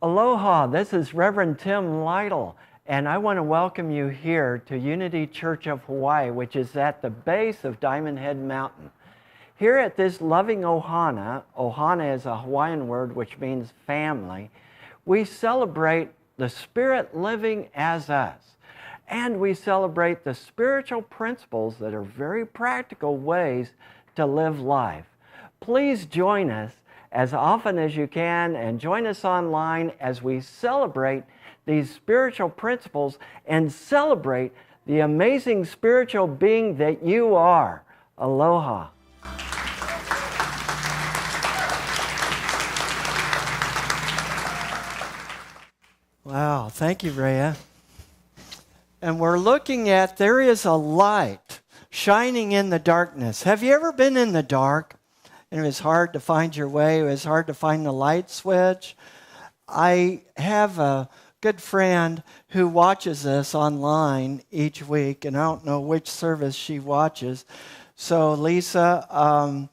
Aloha, this is Reverend Tim Lytle, and I want to welcome you here to Unity Church of Hawaii, which is at the base of Diamond Head Mountain. Here at this loving ohana, ohana is a Hawaiian word which means family, we celebrate the Spirit living as us. And we celebrate the spiritual principles that are very practical ways to live life. Please join us as often as you can and join us online as we celebrate these spiritual principles and celebrate the amazing spiritual being that you are. Aloha. Wow, thank you, Rhea. And we're looking at there is a light shining in the darkness. Have you ever been in the dark and it was hard to find your way? It was hard to find the light switch. I have a good friend who watches us online each week, and I don't know which service she watches. So, Lisa,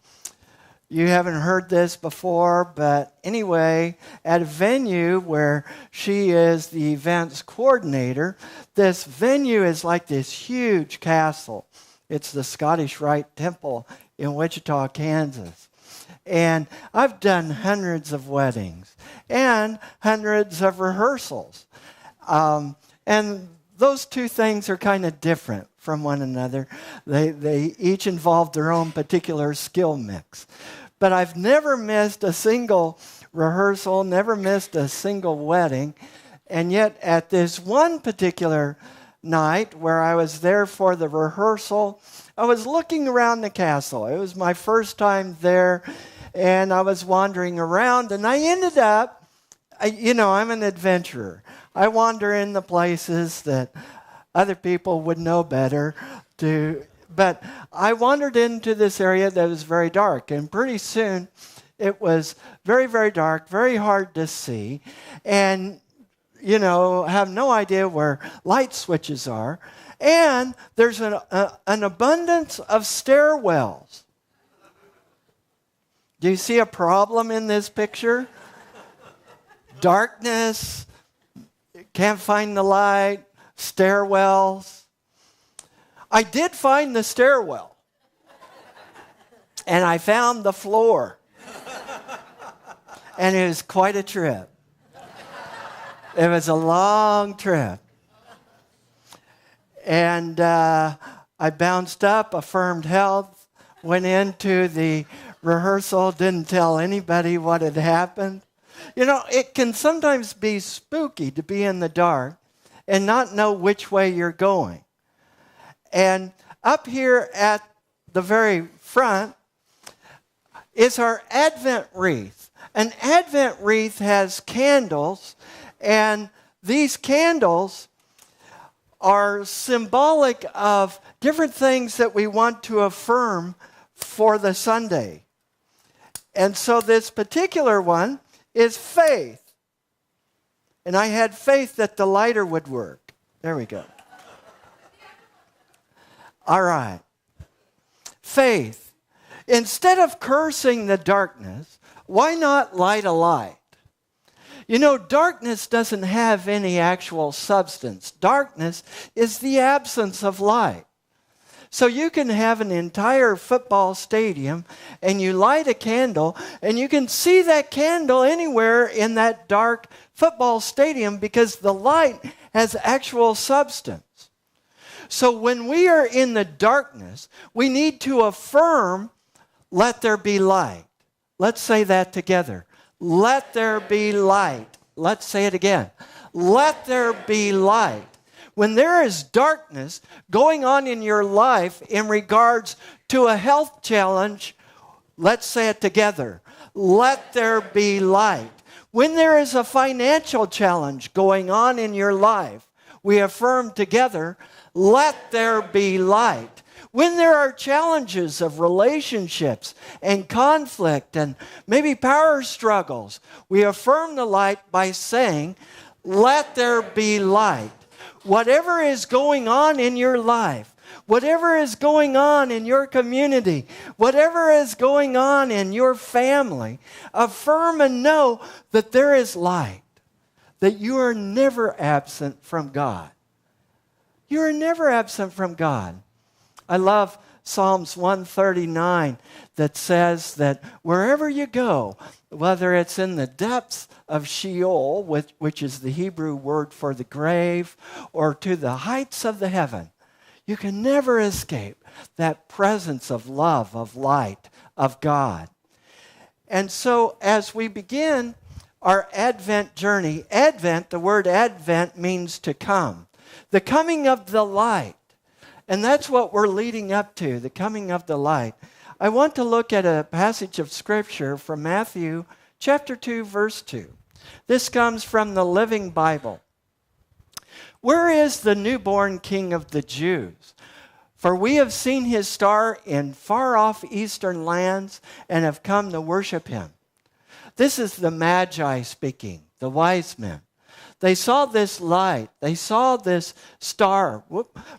you haven't heard this before, but anyway, at a venue where she is the events coordinator, this venue is like this huge castle. It's the Scottish Rite Temple in Wichita, Kansas. And I've done hundreds of weddings and hundreds of rehearsals. And those two things are kind of different from one another. They each involve their own particular skill mix. But I've never missed a single rehearsal, never missed a single wedding. And yet at this one particular night where I was there for the rehearsal, I was looking around the castle. It was my first time there, and I was wandering around, and I ended up, I'm an adventurer. I wander in the places that other people would know better but I wandered into this area that was very dark, and pretty soon it was very, very dark, very hard to see, and have no idea where light switches are. And there's an abundance of stairwells. Do you see a problem in this picture? Darkness, can't find the light, stairwells. I did find the stairwell. And I found the floor. And it was quite a trip. It was a long trip. And I bounced up, affirmed health, went into the rehearsal, didn't tell anybody what had happened. It can sometimes be spooky to be in the dark and not know which way you're going. And up here at the very front is our Advent wreath. An Advent wreath has candles, and these candles are symbolic of different things that we want to affirm for the Sunday. And so this particular one is faith. And I had faith that the lighter would work. There we go. All right. Faith. Instead of cursing the darkness, why not light a light? Darkness doesn't have any actual substance. Darkness is the absence of light. So you can have an entire football stadium and you light a candle and you can see that candle anywhere in that dark football stadium because the light has actual substance. So when we are in the darkness, we need to affirm, let there be light. Let's say that together. Let there be light. Let's say it again. Let there be light. When there is darkness going on in your life in regards to a health challenge, let's say it together. Let there be light. When there is a financial challenge going on in your life, we affirm together, let there be light. When there are challenges of relationships and conflict and maybe power struggles, we affirm the light by saying, let there be light. Whatever is going on in your life, whatever is going on in your community, whatever is going on in your family, affirm and know that there is light. that you are never absent from God. You are never absent from God. I love Psalms 139 that says that wherever you go, whether it's in the depths of Sheol, which is the Hebrew word for the grave, or to the heights of the heaven, you can never escape that presence of love, of light, of God. And so as we begin our Advent journey, Advent, the word Advent means to come. The coming of the light. And that's what we're leading up to, the coming of the light. I want to look at a passage of Scripture from Matthew chapter 2, verse 2. This comes from the Living Bible. Where is the newborn King of the Jews? For we have seen his star in far-off eastern lands and have come to worship him. This is the Magi speaking, the wise men. They saw this light. They saw this star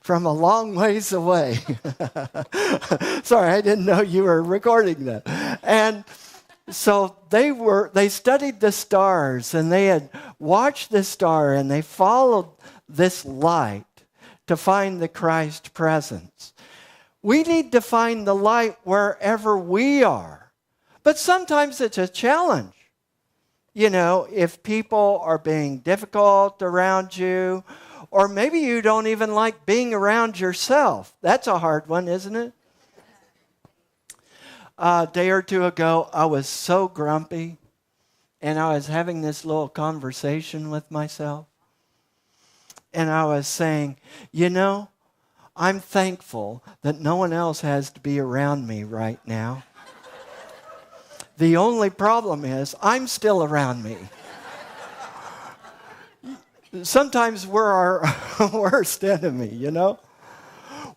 from a long ways away. Sorry, I didn't know you were recording that. And so they studied the stars, and they had watched the star, and they followed this light to find the Christ presence. We need to find the light wherever we are. But sometimes it's a challenge. You know, if people are being difficult around you, or maybe you don't even like being around yourself. That's a hard one, isn't it? A day or two ago, I was so grumpy, and I was having this little conversation with myself. And I was saying, you know, I'm thankful that no one else has to be around me right now. The only problem is I'm still around me. Sometimes we're our worst enemy, you know.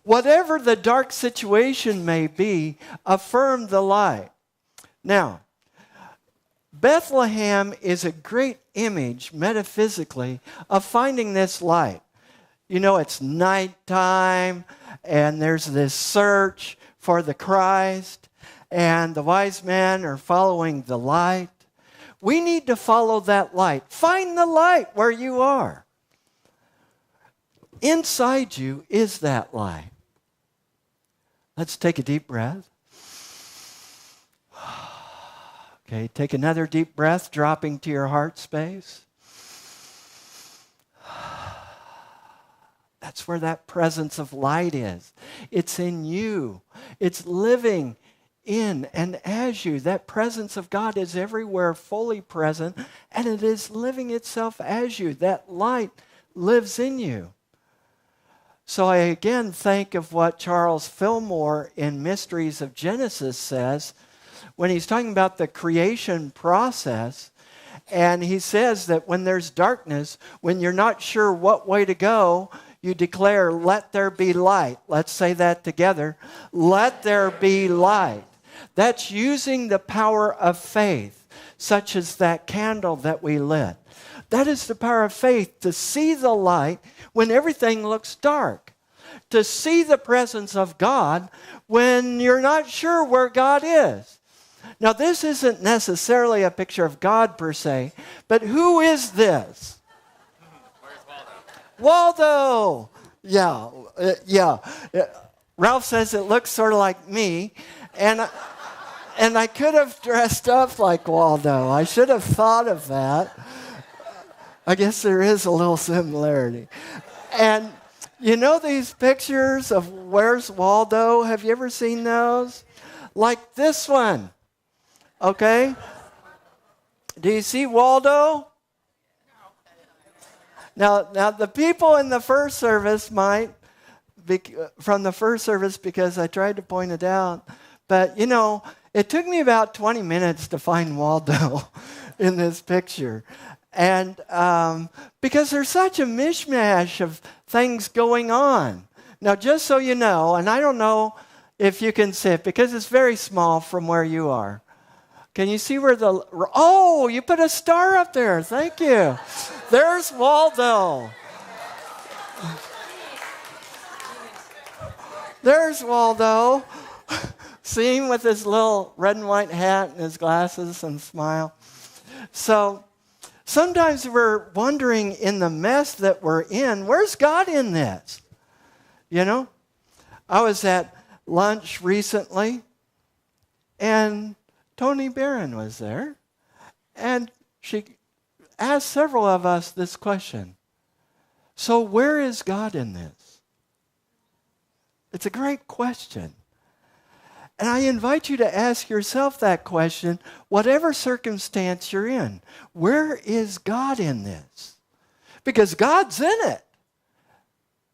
Whatever the dark situation may be, affirm the light. Now, Bethlehem is a great image, metaphysically, of finding this light. You know, it's nighttime, and there's this search for the Christ, and the wise men are following the light. We need to follow that light. Find the light where you are. Inside you is that light. Let's take a deep breath. Okay, take another deep breath, dropping to your heart space. That's where that presence of light is. It's in you. It's living in and as you. That presence of God is everywhere, fully present, and it is living itself as you. That light lives in you. So I again think of what Charles Fillmore in Mysteries of Genesis says when he's talking about the creation process. And he says that when there's darkness, when you're not sure what way to go, you declare, let there be light. Let's say that together. Let there be light. That's using the power of faith, such as that candle that we lit. That is the power of faith, to see the light when everything looks dark. To see the presence of God when you're not sure where God is. Now, this isn't necessarily a picture of God per se, but who is this? Waldo! Yeah. Ralph says it looks sort of like me, and I could have dressed up like Waldo. I should have thought of that. I guess there is a little similarity. And you know these pictures of Where's Waldo? Have you ever seen those? Like this one. Okay? Do you see Waldo? Now the people in the first service might be from the first service, because I tried to point it out. But, you know, it took me about 20 minutes to find Waldo in this picture. And because there's such a mishmash of things going on. Now, just so you know, and I don't know if you can see it, because it's very small from where you are. Can you see where oh, you put a star up there. Thank you. There's Waldo. There's Waldo. See him with his little red and white hat and his glasses and smile. So Sometimes we're wondering in the mess that we're in, where's God in this? You know? I was at lunch recently, and Tony Barron was there, and she asked several of us this question. So where is God in this? It's a great question. And I invite you to ask yourself that question, whatever circumstance you're in. Where is God in this? Because God's in it.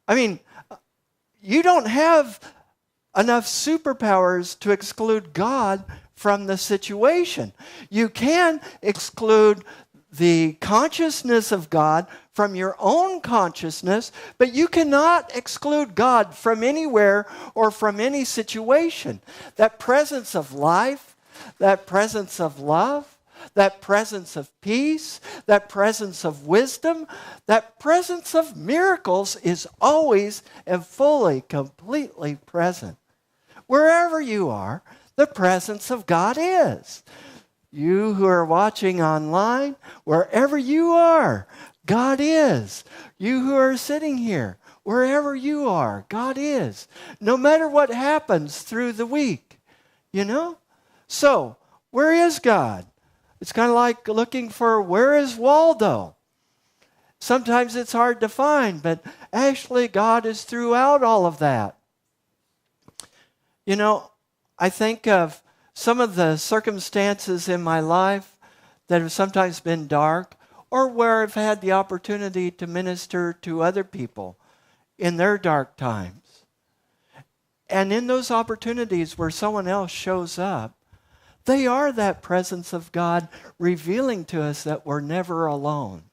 I mean, you don't have enough superpowers to exclude God from the situation. You can exclude the consciousness of God from your own consciousness, but you cannot exclude God from anywhere or from any situation. That presence of life, that presence of love, that presence of peace, that presence of wisdom, that presence of miracles is always and fully, completely present. Wherever you are, the presence of God is. You who are watching online, wherever you are, God is. You who are sitting here, wherever you are, God is. No matter what happens through the week, you know? So, where is God? It's kind of like looking for where is Waldo? Sometimes it's hard to find, but actually God is throughout all of that. You know, I think of some of the circumstances in my life that have sometimes been dark, or where I've had the opportunity to minister to other people in their dark times. And in those opportunities where someone else shows up, they are that presence of God revealing to us that we're never alone.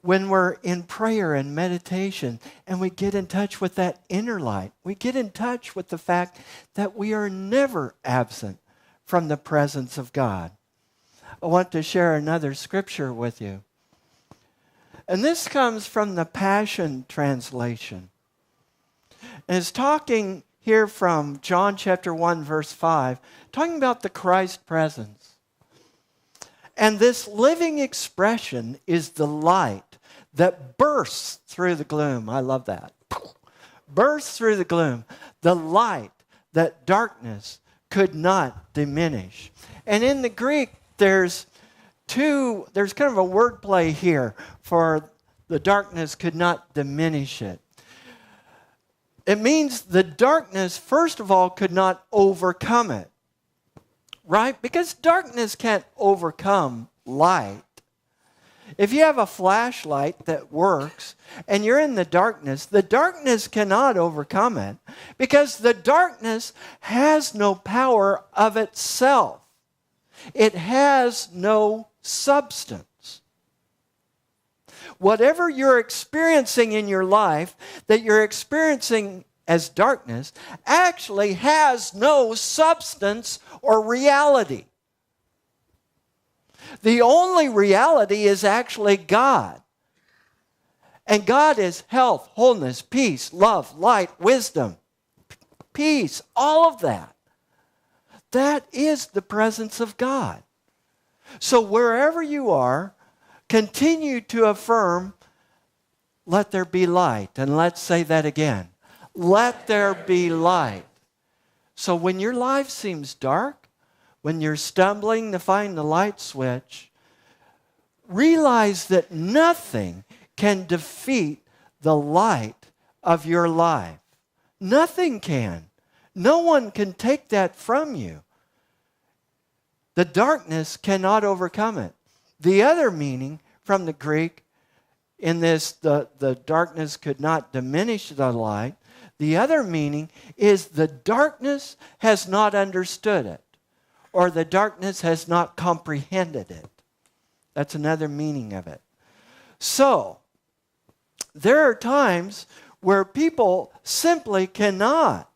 When we're in prayer and meditation and we get in touch with that inner light, we get in touch with the fact that we are never absent from the presence of God. I want to share another scripture with you. And this comes from the Passion Translation. And it's talking here from John chapter 1, verse 5, talking about the Christ presence. And this living expression is the light that bursts through the gloom. I love that. Bursts through the gloom. The light that darkness could not diminish. And in the Greek, there's kind of a wordplay here for the darkness could not diminish it. It means the darkness, first of all, could not overcome it. Right? Because darkness can't overcome light. If you have a flashlight that works and you're in the darkness cannot overcome it because the darkness has no power of itself. It has no substance. Whatever you're experiencing in your life that you're experiencing as darkness actually has no substance or reality. The only reality is actually God. And God is health, wholeness, peace, love, light, wisdom, peace, all of that. That is the presence of God. So wherever you are, continue to affirm, let there be light. And let's say that again. Let there be light. So when your life seems dark, when you're stumbling to find the light switch, realize that nothing can defeat the light of your life. Nothing can. No one can take that from you. The darkness cannot overcome it. The other meaning from the Greek in this, the darkness could not diminish the light. The other meaning is the darkness has not understood it, or the darkness has not comprehended it. That's another meaning of it. So, there are times where people simply cannot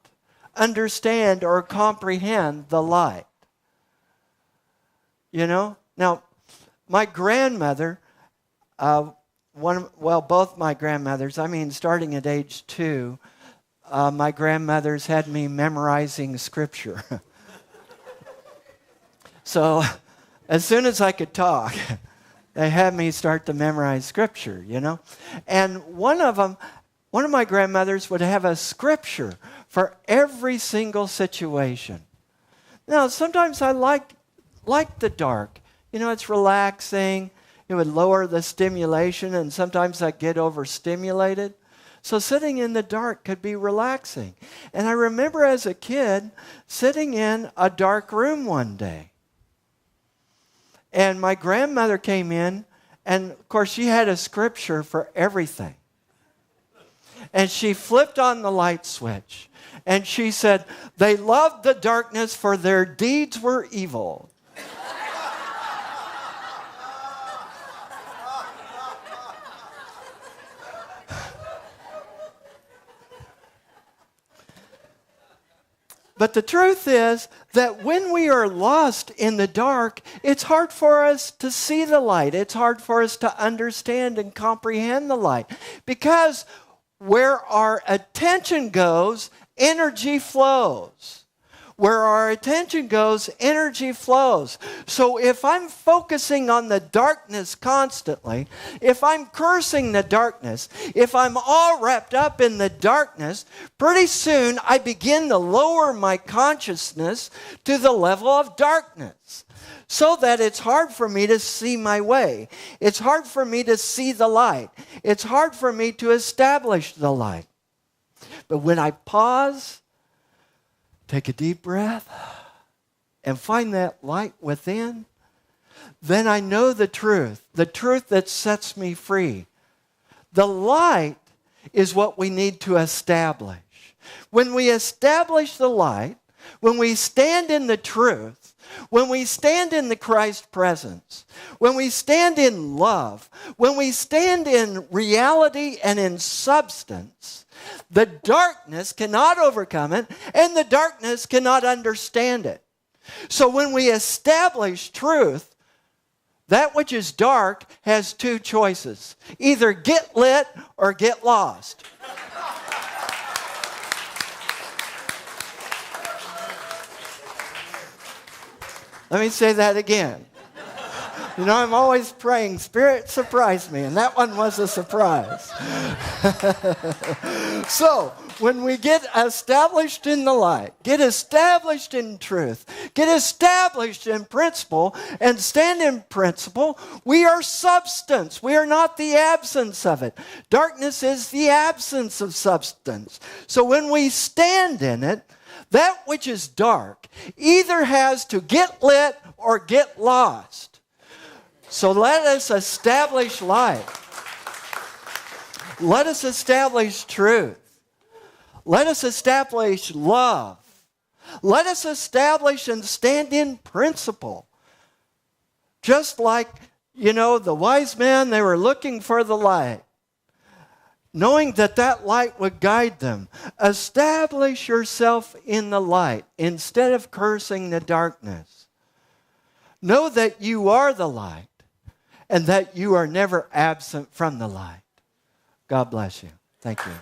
understand or comprehend the light. You know? Now, my grandmother, both my grandmothers, starting at age 2, my grandmothers had me memorizing scripture. So, as soon as I could talk, They had me start to memorize scripture, And one of my grandmothers would have a scripture for every single situation. Now, sometimes I like the dark. It's relaxing. It would lower the stimulation, and sometimes I get overstimulated. So sitting in the dark could be relaxing. And I remember as a kid sitting in a dark room one day. And my grandmother came in, and of course she had a scripture for everything. And she flipped on the light switch. And she said, "They loved the darkness, for their deeds were evil." But the truth is that when we are lost in the dark, it's hard for us to see the light. It's hard for us to understand and comprehend the light. Because where our attention goes, energy flows. Where our attention goes, energy flows. So if I'm focusing on the darkness constantly, if I'm cursing the darkness, if I'm all wrapped up in the darkness, pretty soon I begin to lower my consciousness to the level of darkness. So that it's hard for me to see my way. It's hard for me to see the light. It's hard for me to establish the light. But when I pause, take a deep breath, and find that light within, then I know the truth that sets me free. The light is what we need to establish. When we establish the light, when we stand in the truth, when we stand in the Christ presence, when we stand in love, when we stand in reality and in substance, the darkness cannot overcome it, and the darkness cannot understand it. So when we establish truth, that which is dark has two choices. Either get lit or get lost. Let me say that again. I'm always praying, Spirit, surprise me. And that one was a surprise. So, when we get established in the light, get established in truth, get established in principle, and stand in principle, we are substance. We are not the absence of it. Darkness is the absence of substance. So when we stand in it, that which is dark either has to get lit or get lost. So let us establish light. Let us establish truth. Let us establish love. Let us establish and stand in principle. Just like, the wise men, they were looking for the light, knowing that that light would guide them. Establish yourself in the light instead of cursing the darkness. Know that you are the light and that you are never absent from the light. God bless you. Thank you.